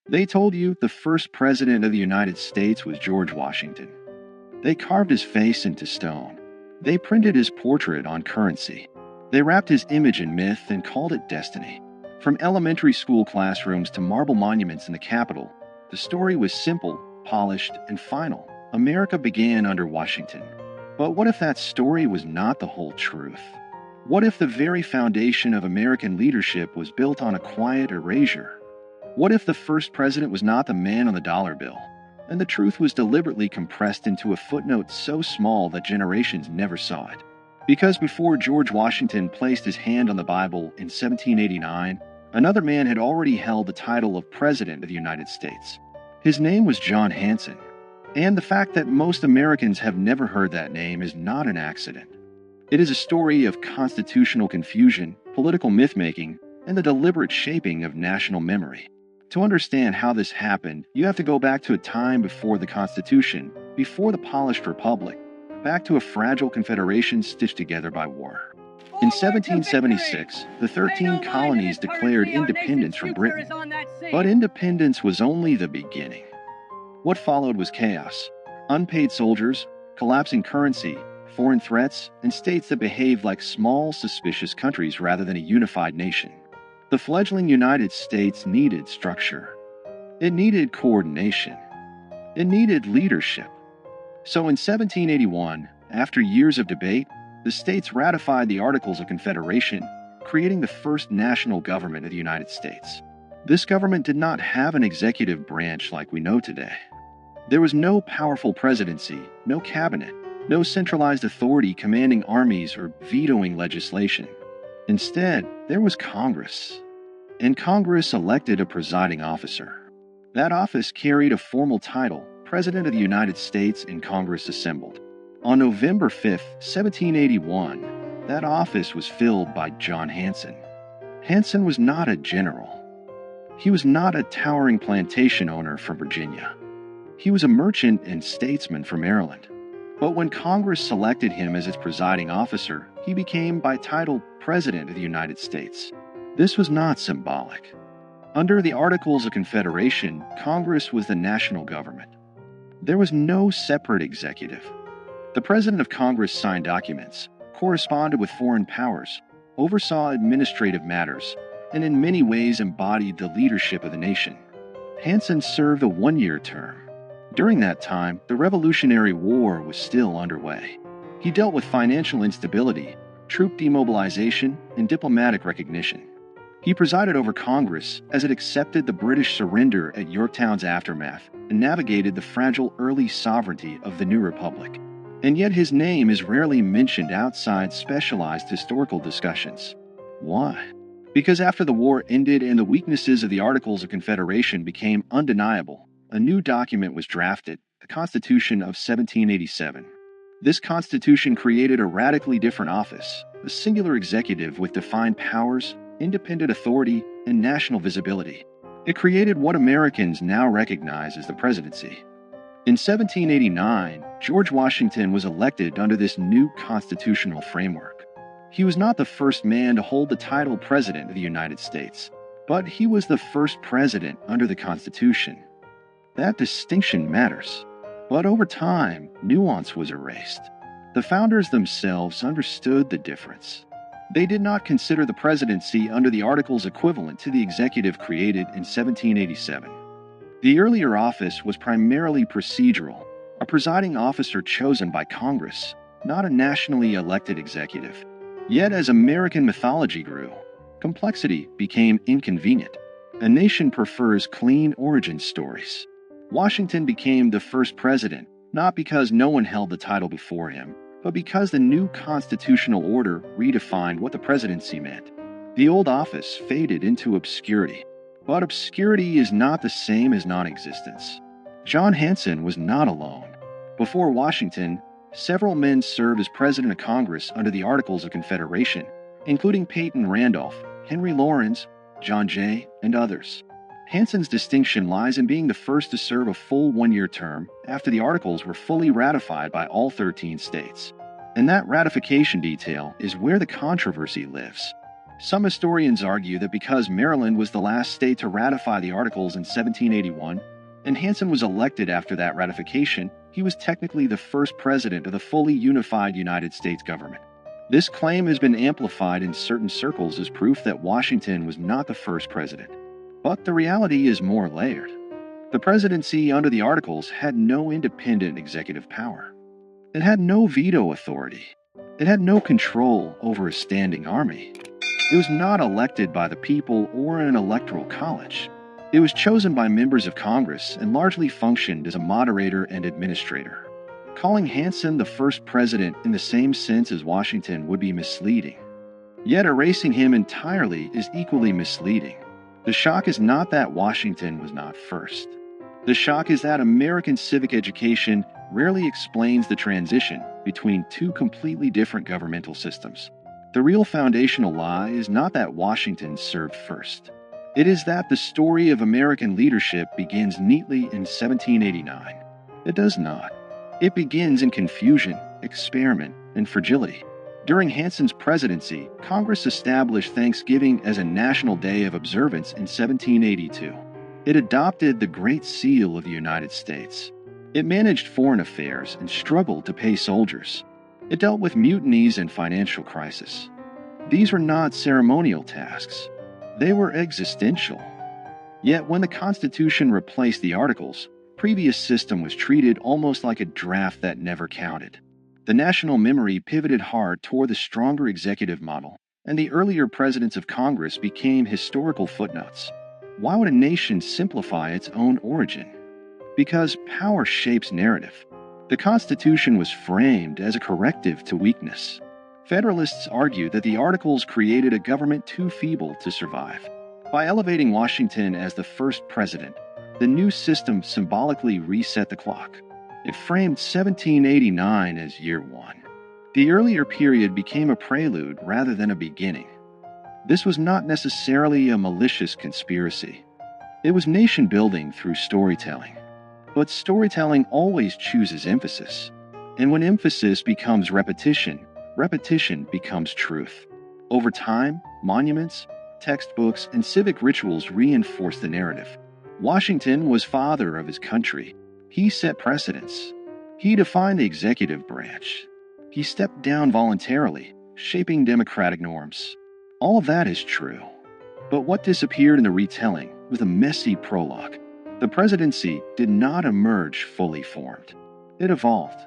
They told you the first president of the United States was George Washington. They carved his face into stone. They printed his portrait on currency. They wrapped his image in myth and called it destiny. From elementary school classrooms to marble monuments in the Capitol, the story was simple, polished, and final. America began under Washington. But what if that story was not the whole truth? What if the very foundation of American leadership was built on a quiet erasure? What if the first president was not the man on the dollar bill, and the truth was deliberately compressed into a footnote so small that generations never saw it? Because before George Washington placed his hand on the Bible in 1789, another man had already held the title of President of the United States. His name was John Hanson. And the fact that most Americans have never heard that name is not an accident. It is a story of constitutional confusion, political myth-making, and the deliberate shaping of national memory. To understand how this happened, you have to go back to a time before the Constitution, before the polished republic, back to a fragile confederation stitched together by war. In 1776, the 13 colonies declared independence from Britain, but independence was only the beginning. What followed was chaos: unpaid soldiers, collapsing currency, foreign threats, and states that behaved like small, suspicious countries rather than a unified nation. The fledgling United States needed structure. It needed coordination. It needed leadership. So in 1781, after years of debate, the states ratified the Articles of Confederation, creating the first national government of the United States. This government did not have an executive branch like we know today. There was no powerful presidency, no cabinet, no centralized authority commanding armies or vetoing legislation. Instead, there was Congress. And Congress elected a presiding officer. That office carried a formal title, President of the United States, and Congress assembled. On November 5, 1781, that office was filled by John Hanson. Hanson was not a general. He was not a towering plantation owner from Virginia. He was a merchant and statesman from Maryland. But when Congress selected him as its presiding officer, he became by title President of the United States. This was not symbolic. Under the Articles of Confederation, Congress was the national government. There was no separate executive. The President of Congress signed documents, corresponded with foreign powers, oversaw administrative matters, and in many ways embodied the leadership of the nation. Hanson served a one-year term. During that time, the Revolutionary War was still underway. He dealt with financial instability, troop demobilization, and diplomatic recognition. He presided over Congress as it accepted the British surrender at Yorktown's aftermath and navigated the fragile early sovereignty of the new republic. And yet his name is rarely mentioned outside specialized historical discussions. Why? Because after the war ended and the weaknesses of the Articles of Confederation became undeniable, a new document was drafted, the Constitution of 1787. This Constitution created a radically different office, a singular executive with defined powers, independent authority, and national visibility. It created what Americans now recognize as the presidency. In 1789, George Washington was elected under this new constitutional framework. He was not the first man to hold the title President of the United States, but he was the first president under the Constitution. That distinction matters. But over time, nuance was erased. The founders themselves understood the difference. They did not consider the presidency under the Articles equivalent to the executive created in 1787. The earlier office was primarily procedural, a presiding officer chosen by Congress, not a nationally elected executive. Yet as American mythology grew, complexity became inconvenient. A nation prefers clean origin stories. Washington became the first president, not because no one held the title before him, but because the new constitutional order redefined what the presidency meant. The old office faded into obscurity. But obscurity is not the same as non-existence. John Hanson was not alone. Before Washington, several men served as President of Congress under the Articles of Confederation, including Peyton Randolph, Henry Laurens, John Jay, and others. Hanson's distinction lies in being the first to serve a full one-year term after the Articles were fully ratified by all 13 states. And that ratification detail is where the controversy lives. Some historians argue that because Maryland was the last state to ratify the Articles in 1781, and Hanson was elected after that ratification, he was technically the first president of the fully unified United States government. This claim has been amplified in certain circles as proof that Washington was not the first president. But the reality is more layered. The presidency under the Articles had no independent executive power. It had no veto authority. It had no control over a standing army. It was not elected by the people or an electoral college. It was chosen by members of Congress and largely functioned as a moderator and administrator. Calling Hanson the first president in the same sense as Washington would be misleading. Yet erasing him entirely is equally misleading. The shock is not that Washington was not first. The shock is that American civic education rarely explains the transition between two completely different governmental systems. The real foundational lie is not that Washington served first. It is that the story of American leadership begins neatly in 1789. It does not. It begins in confusion, experiment, and fragility. During Hanson's presidency, Congress established Thanksgiving as a national day of observance in 1782. It adopted the Great Seal of the United States. It managed foreign affairs and struggled to pay soldiers. It dealt with mutinies and financial crisis. These were not ceremonial tasks. They were existential. Yet when the Constitution replaced the Articles, the previous system was treated almost like a draft that never counted. The national memory pivoted hard toward the stronger executive model, and the earlier presidents of Congress became historical footnotes. Why would a nation simplify its own origin? Because power shapes narrative. The Constitution was framed as a corrective to weakness. Federalists argued that the Articles created a government too feeble to survive. By elevating Washington as the first president, the new system symbolically reset the clock. It framed 1789 as year one. The earlier period became a prelude rather than a beginning. This was not necessarily a malicious conspiracy. It was nation-building through storytelling. But storytelling always chooses emphasis. And when emphasis becomes repetition, repetition becomes truth. Over time, monuments, textbooks, and civic rituals reinforce the narrative. Washington was father of his country. He set precedents. He defined the executive branch. He stepped down voluntarily, shaping democratic norms. All of that is true. But what disappeared in the retelling was a messy prologue. The presidency did not emerge fully formed. It evolved.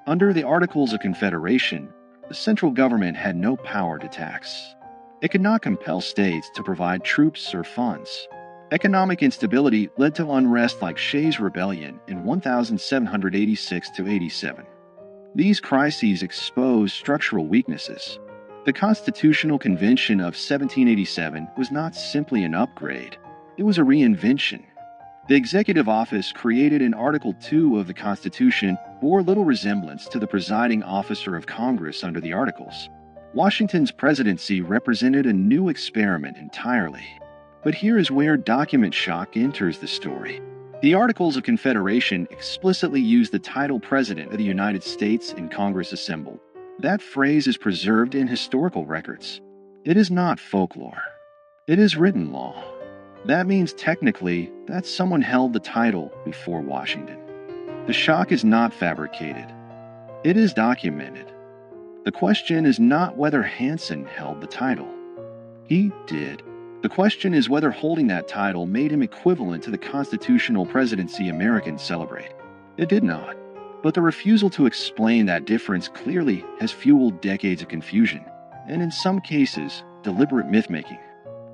Under the Articles of Confederation, the central government had no power to tax. It could not compel states to provide troops or funds. Economic instability led to unrest like Shays' Rebellion in 1786–87. These crises exposed structural weaknesses. The Constitutional Convention of 1787 was not simply an upgrade, it was a reinvention. The executive office created in Article 2 of the Constitution bore little resemblance to the presiding officer of Congress under the Articles. Washington's presidency represented a new experiment entirely. But here is where document shock enters the story. The Articles of Confederation explicitly use the title President of the United States in Congress assembled. That phrase is preserved in historical records. It is not folklore. It is written law. That means technically that someone held the title before Washington. The shock is not fabricated. It is documented. The question is not whether Hanson held the title. He did. The question is whether holding that title made him equivalent to the constitutional presidency Americans celebrate. It did not. But the refusal to explain that difference clearly has fueled decades of confusion, and in some cases, deliberate myth-making.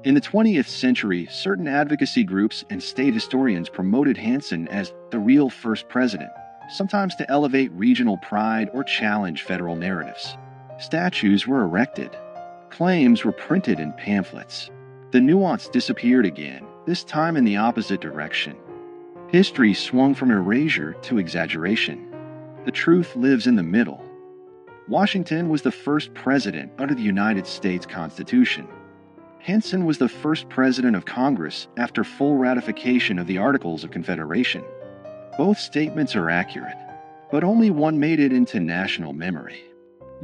In the 20th century, certain advocacy groups and state historians promoted Hanson as the real first president, sometimes to elevate regional pride or challenge federal narratives. Statues were erected. Claims were printed in pamphlets. The nuance disappeared again, this time in the opposite direction. History swung from erasure to exaggeration. The truth lives in the middle. Washington was the first president under the United States Constitution. Hanson was the first president of Congress after full ratification of the Articles of Confederation. Both statements are accurate, but only one made it into national memory.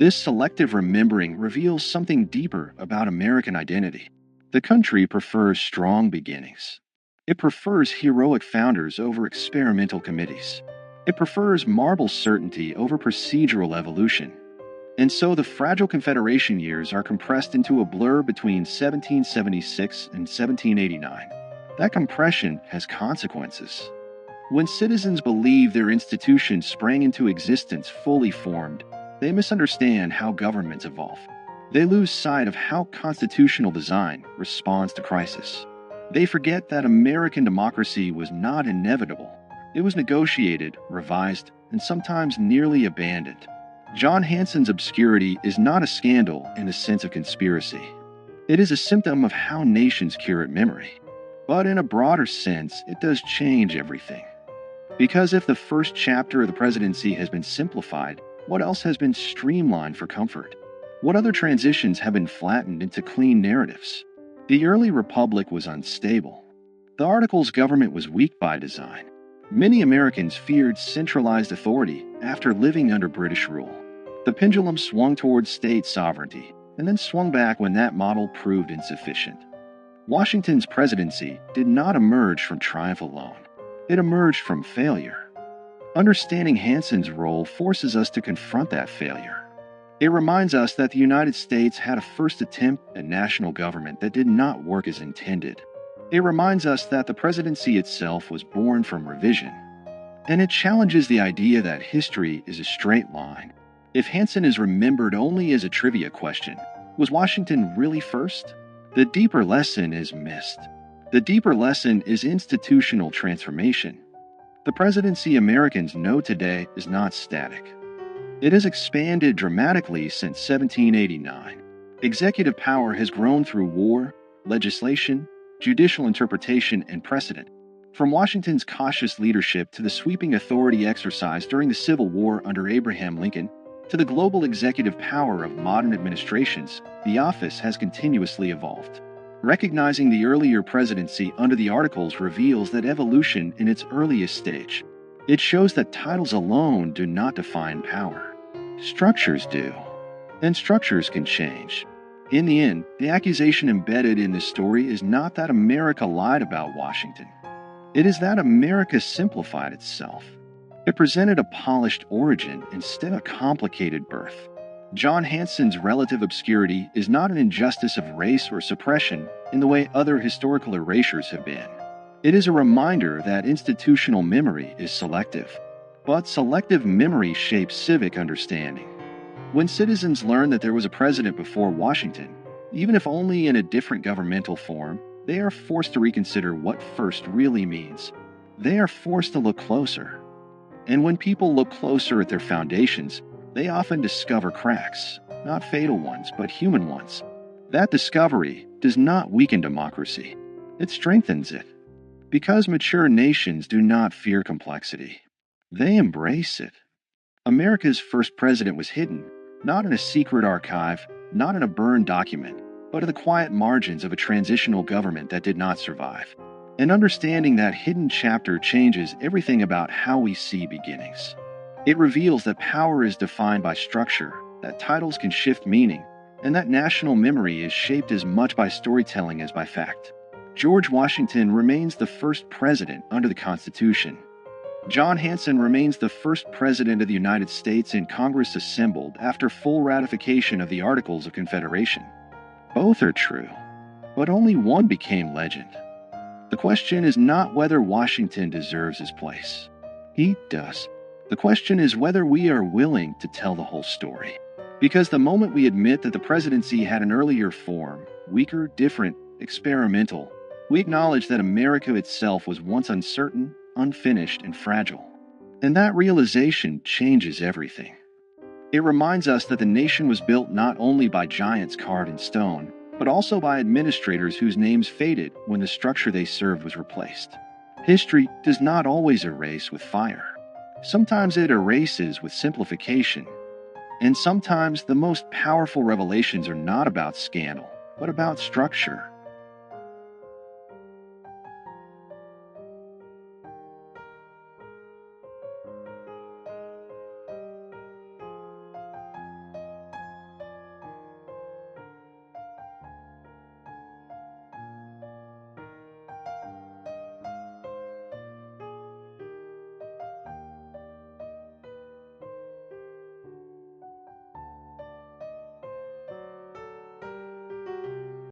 This selective remembering reveals something deeper about American identity. The country prefers strong beginnings. It prefers heroic founders over experimental committees. It prefers marble certainty over procedural evolution. And so the fragile Confederation years are compressed into a blur between 1776 and 1789. That compression has consequences. When citizens believe their institutions sprang into existence fully formed, they misunderstand how governments evolve. They lose sight of how constitutional design responds to crisis. They forget that American democracy was not inevitable. It was negotiated, revised, and sometimes nearly abandoned. John Hanson's obscurity is not a scandal in the sense of conspiracy. It is a symptom of how nations curate memory. But in a broader sense, it does change everything. Because if the first chapter of the presidency has been simplified, what else has been streamlined for comfort? What other transitions have been flattened into clean narratives? The early republic was unstable. The Articles government was weak by design. Many Americans feared centralized authority after living under British rule. The pendulum swung towards state sovereignty, and then swung back when that model proved insufficient. Washington's presidency did not emerge from triumph alone. It emerged from failure. Understanding Hanson's role forces us to confront that failure. It reminds us that the United States had a first attempt at national government that did not work as intended. It reminds us that the presidency itself was born from revision. And it challenges the idea that history is a straight line. If Hanson is remembered only as a trivia question, was Washington really first? The deeper lesson is missed. The deeper lesson is institutional transformation. The presidency Americans know today is not static. It has expanded dramatically since 1789. Executive power has grown through war, legislation, judicial interpretation, and precedent. From Washington's cautious leadership to the sweeping authority exercised during the Civil War under Abraham Lincoln, to the global executive power of modern administrations, the office has continuously evolved. Recognizing the earlier presidency under the Articles reveals that evolution in its earliest stage. It shows that titles alone do not define power. Structures do. And structures can change. In the end, the accusation embedded in this story is not that America lied about Washington. It is that America simplified itself. It presented a polished origin instead of a complicated birth. John Hanson's relative obscurity is not an injustice of race or suppression in the way other historical erasures have been. It is a reminder that institutional memory is selective, but selective memory shapes civic understanding. When citizens learn that there was a president before Washington, even if only in a different governmental form, they are forced to reconsider what first really means. They are forced to look closer. And when people look closer at their foundations, they often discover cracks, not fatal ones, but human ones. That discovery does not weaken democracy. It strengthens it. Because mature nations do not fear complexity. They embrace it. America's first president was hidden, not in a secret archive, not in a burned document, but in the quiet margins of a transitional government that did not survive. And understanding that hidden chapter changes everything about how we see beginnings. It reveals that power is defined by structure, that titles can shift meaning, and that national memory is shaped as much by storytelling as by fact. George Washington remains the first president under the Constitution. John Hanson remains the first president of the United States in Congress assembled after full ratification of the Articles of Confederation. Both are true, but only one became legend. The question is not whether Washington deserves his place. He does. The question is whether we are willing to tell the whole story. Because the moment we admit that the presidency had an earlier form, weaker, different, experimental, we acknowledge that America itself was once uncertain, unfinished, and fragile. And that realization changes everything. It reminds us that the nation was built not only by giants carved in stone, but also by administrators whose names faded when the structure they served was replaced. History does not always erase with fire. Sometimes it erases with simplification. And sometimes the most powerful revelations are not about scandal, but about structure.